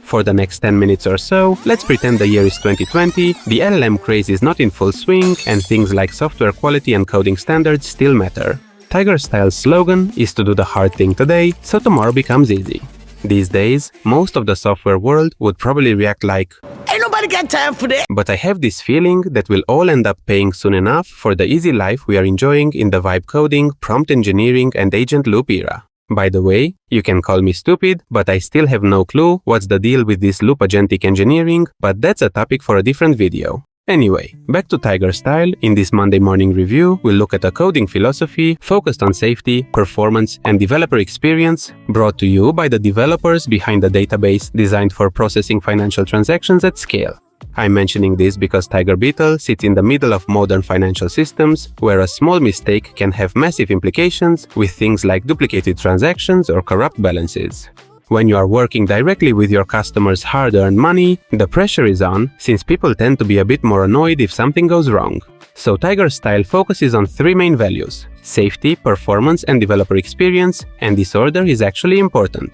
For the next 10 minutes or so, let's pretend the year is 2020, the LLM craze is not in full swing, and things like software quality and coding standards still matter. Tiger Style's slogan is to do the hard thing today, so tomorrow becomes easy. These days, most of the software world would probably react like, "Ain't nobody got time for that!" But I have this feeling that we'll all end up paying soon enough for the easy life we are enjoying in the vibe coding, prompt engineering, and agent loop era. By the way, you can call me stupid, but I still have no clue what's the deal with this loop agentic engineering, but that's a topic for a different video. Anyway, back to Tiger Style. In this Monday morning review, we'll look at a coding philosophy focused on safety, performance, and developer experience, brought to you by the developers behind the database designed for processing financial transactions at scale. I'm mentioning this because Tiger Beetle sits in the middle of modern financial systems, where a small mistake can have massive implications with things like duplicated transactions or corrupt balances. When you are working directly with your customers' hard-earned money, the pressure is on, since people tend to be a bit more annoyed if something goes wrong. So Tiger Style focuses on three main values: safety, performance, and developer experience, and this order is actually important.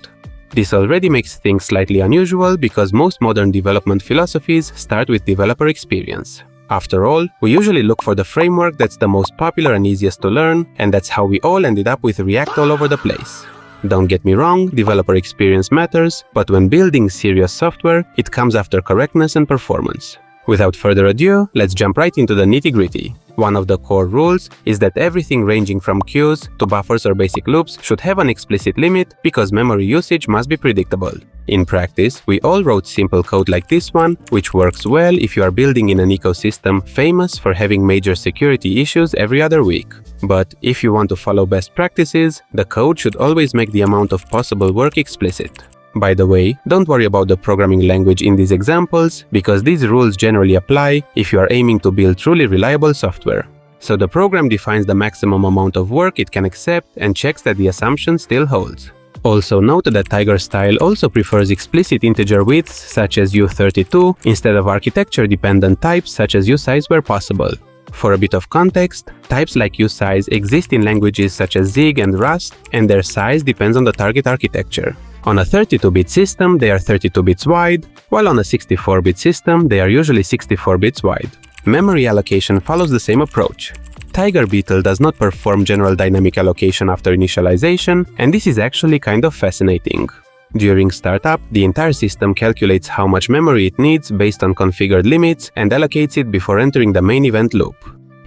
This already makes things slightly unusual because most modern development philosophies start with developer experience. After all, we usually look for the framework that's the most popular and easiest to learn, and that's how we all ended up with React all over the place. Don't get me wrong, developer experience matters, but when building serious software, it comes after correctness and performance. Without further ado, let's jump right into the nitty-gritty. One of the core rules is that everything ranging from queues to buffers or basic loops should have an explicit limit because memory usage must be predictable. In practice, we all wrote simple code like this one, which works well if you are building in an ecosystem famous for having major security issues every other week. But if you want to follow best practices, the code should always make the amount of possible work explicit. By the way, don't worry about the programming language in these examples, because these rules generally apply if you are aiming to build truly reliable software. So the program defines the maximum amount of work it can accept and checks that the assumption still holds. Also note that Tiger Style also prefers explicit integer widths such as U32 instead of architecture-dependent types such as usize where possible. For a bit of context, types like usize exist in languages such as Zig and Rust, and their size depends on the target architecture. On a 32-bit system, they are 32 bits wide, while on a 64-bit system, they are usually 64 bits wide. Memory allocation follows the same approach. Tiger Beetle does not perform general dynamic allocation after initialization, and this is actually kind of fascinating. During startup, the entire system calculates how much memory it needs based on configured limits and allocates it before entering the main event loop.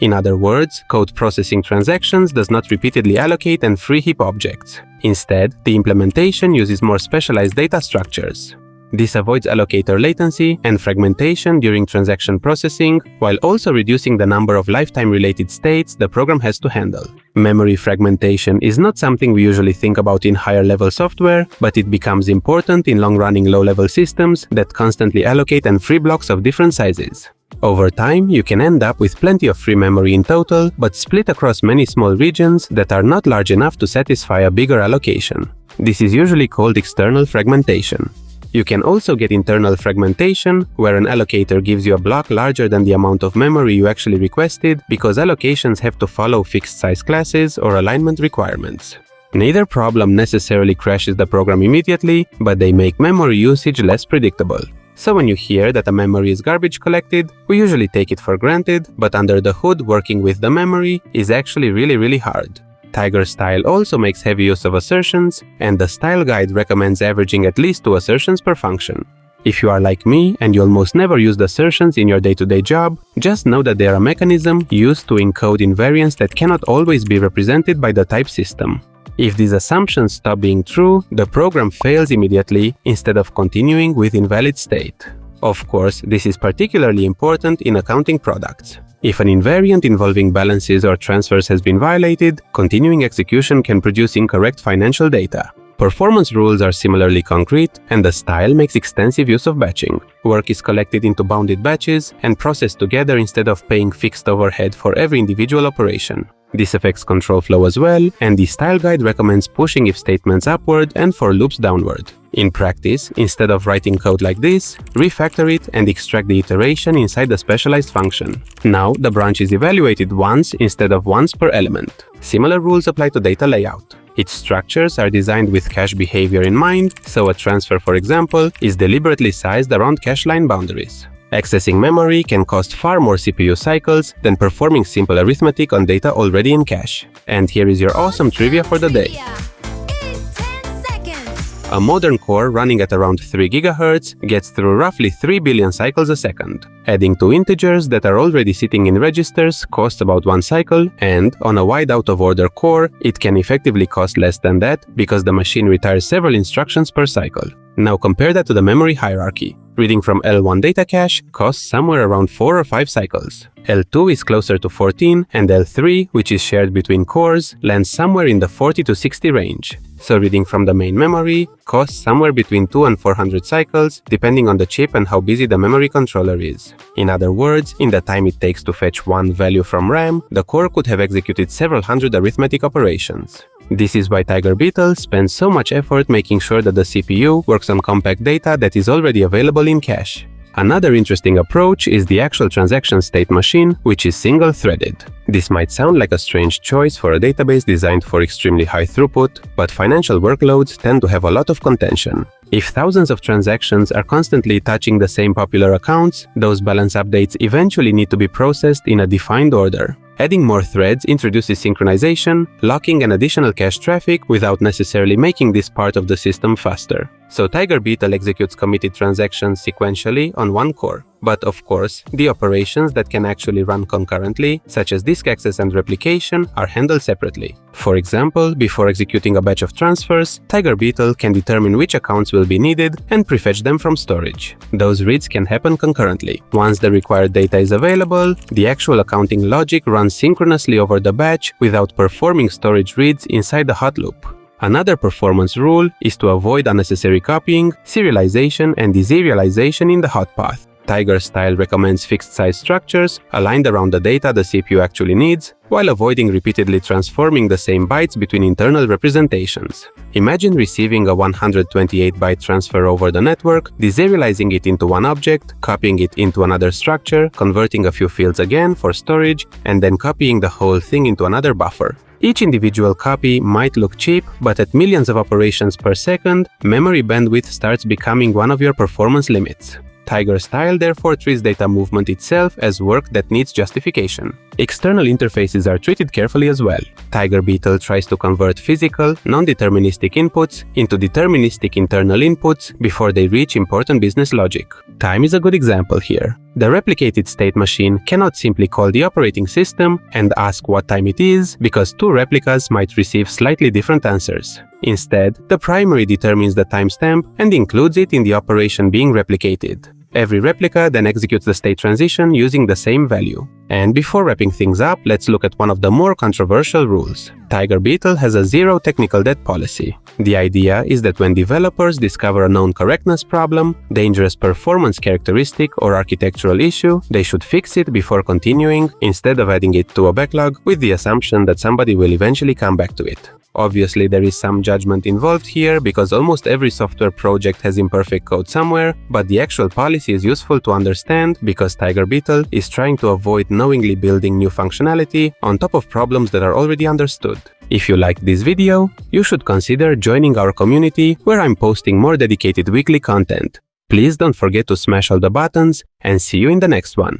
In other words, code processing transactions does not repeatedly allocate and free heap objects. Instead, the implementation uses more specialized data structures. This avoids allocator latency and fragmentation during transaction processing, while also reducing the number of lifetime-related states the program has to handle. Memory fragmentation is not something we usually think about in higher-level software, but it becomes important in long-running low-level systems that constantly allocate and free blocks of different sizes. Over time, you can end up with plenty of free memory in total, but split across many small regions that are not large enough to satisfy a bigger allocation. This is usually called external fragmentation. You can also get internal fragmentation, where an allocator gives you a block larger than the amount of memory you actually requested because allocations have to follow fixed size classes or alignment requirements. Neither problem necessarily crashes the program immediately, but they make memory usage less predictable. So when you hear that a memory is garbage collected, we usually take it for granted, but under the hood working with the memory is actually really hard. Tiger Style also makes heavy use of assertions, and the style guide recommends averaging at least 2 assertions per function. If you are like me and you almost never use assertions in your day-to-day job, just know that they are a mechanism used to encode invariants that cannot always be represented by the type system. If these assumptions stop being true, the program fails immediately instead of continuing with invalid state. Of course, this is particularly important in accounting products. If an invariant involving balances or transfers has been violated, continuing execution can produce incorrect financial data. Performance rules are similarly concrete, and the style makes extensive use of batching. Work is collected into bounded batches and processed together instead of paying fixed overhead for every individual operation. This affects control flow as well, and the style guide recommends pushing if statements upward and for loops downward. In practice, instead of writing code like this, refactor it and extract the iteration inside the specialized function. Now, the branch is evaluated once instead of once per element. Similar rules apply to data layout. Its structures are designed with cache behavior in mind, so a transfer, for example, is deliberately sized around cache line boundaries. Accessing memory can cost far more CPU cycles than performing simple arithmetic on data already in cache. And here is your awesome trivia for the day. A modern core running at around 3 GHz gets through roughly 3 billion cycles a second. Adding two integers that are already sitting in registers costs about 1 cycle, and on a wide out-of-order core, it can effectively cost less than that because the machine retires several instructions per cycle. Now compare that to the memory hierarchy. Reading from L1 data cache costs somewhere around 4 or 5 cycles. L2 is closer to 14, and L3, which is shared between cores, lands somewhere in the 40 to 60 range. So reading from the main memory costs somewhere between 200 and 400 cycles, depending on the chip and how busy the memory controller is. In other words, in the time it takes to fetch one value from RAM, the core could have executed several hundred arithmetic operations. This is why Tiger Beetle spends so much effort making sure that the CPU works on compact data that is already available in cache. Another interesting approach is the actual transaction state machine, which is single-threaded. This might sound like a strange choice for a database designed for extremely high throughput, but financial workloads tend to have a lot of contention. If thousands of transactions are constantly touching the same popular accounts, those balance updates eventually need to be processed in a defined order. Adding more threads introduces synchronization, locking an additional cache traffic without necessarily making this part of the system faster. So Tiger Beetle executes committed transactions sequentially on one core. But of course, the operations that can actually run concurrently, such as disk access and replication, are handled separately. For example, before executing a batch of transfers, Tiger Beetle can determine which accounts will be needed and prefetch them from storage. Those reads can happen concurrently. Once the required data is available, the actual accounting logic runs synchronously over the batch without performing storage reads inside the hot loop. Another performance rule is to avoid unnecessary copying, serialization, and deserialization in the hot path. Tiger style recommends fixed-size structures aligned around the data the CPU actually needs, while avoiding repeatedly transforming the same bytes between internal representations. Imagine receiving a 128-byte transfer over the network, deserializing it into one object, copying it into another structure, converting a few fields again for storage, and then copying the whole thing into another buffer. Each individual copy might look cheap, but at millions of operations per second, memory bandwidth starts becoming one of your performance limits. Tiger style therefore treats data movement itself as work that needs justification. External interfaces are treated carefully as well. Tiger Beetle tries to convert physical, non-deterministic inputs into deterministic internal inputs before they reach important business logic. Time is a good example here. The replicated state machine cannot simply call the operating system and ask what time it is, because two replicas might receive slightly different answers. Instead, the primary determines the timestamp and includes it in the operation being replicated. Every replica then executes the state transition using the same value. And before wrapping things up, let's look at one of the more controversial rules. Tiger Beetle has a zero technical debt policy. The idea is that when developers discover a known correctness problem, dangerous performance characteristic, or architectural issue, they should fix it before continuing, instead of adding it to a backlog with the assumption that somebody will eventually come back to it. Obviously, there is some judgment involved here because almost every software project has imperfect code somewhere, but the actual policy is useful to understand because Tiger Beetle is trying to avoid knowingly building new functionality on top of problems that are already understood. If you liked this video, you should consider joining our community where I'm posting more dedicated weekly content. Please don't forget to smash all the buttons and see you in the next one.